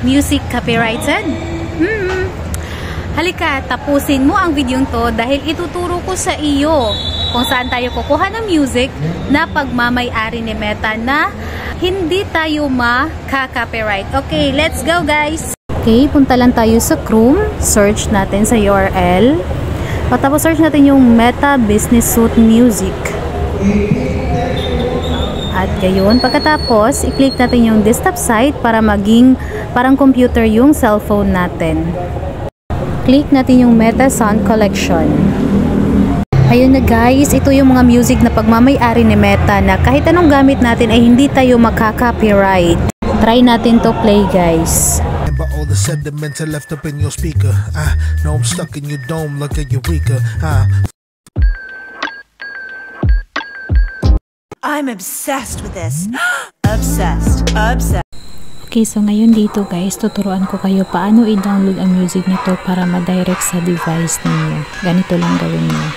music copyrighted? Halika, tapusin mo ang video to dahil ituturo ko sa iyo kung saan tayo kukuha ng music na pagmamay-ari ni Meta na hindi tayo maka-copyright. Okay, let's go guys! Okay, punta lang tayo sa Chrome, search natin sa URL. Tapos search natin yung Meta Business Suite Music. At gayon, pagkatapos, i-click natin yung desktop site para maging parang computer yung cellphone natin. Click natin yung Meta Sound Collection. Ayun na guys, ito yung mga music na pagmamay-ari ni Meta na kahit anong gamit natin ay hindi tayo makaka-copyright. Try natin to play guys. All the sentimental left up in your speaker. Know I'm stuck in your dome like a eureka. I'm obsessed with this. Obsessed. Okay, so ngayon dito guys, tuturuan ko kayo paano i-download ang music na to para ma-direct sa device ninyo. Ganito lang gawin niyo.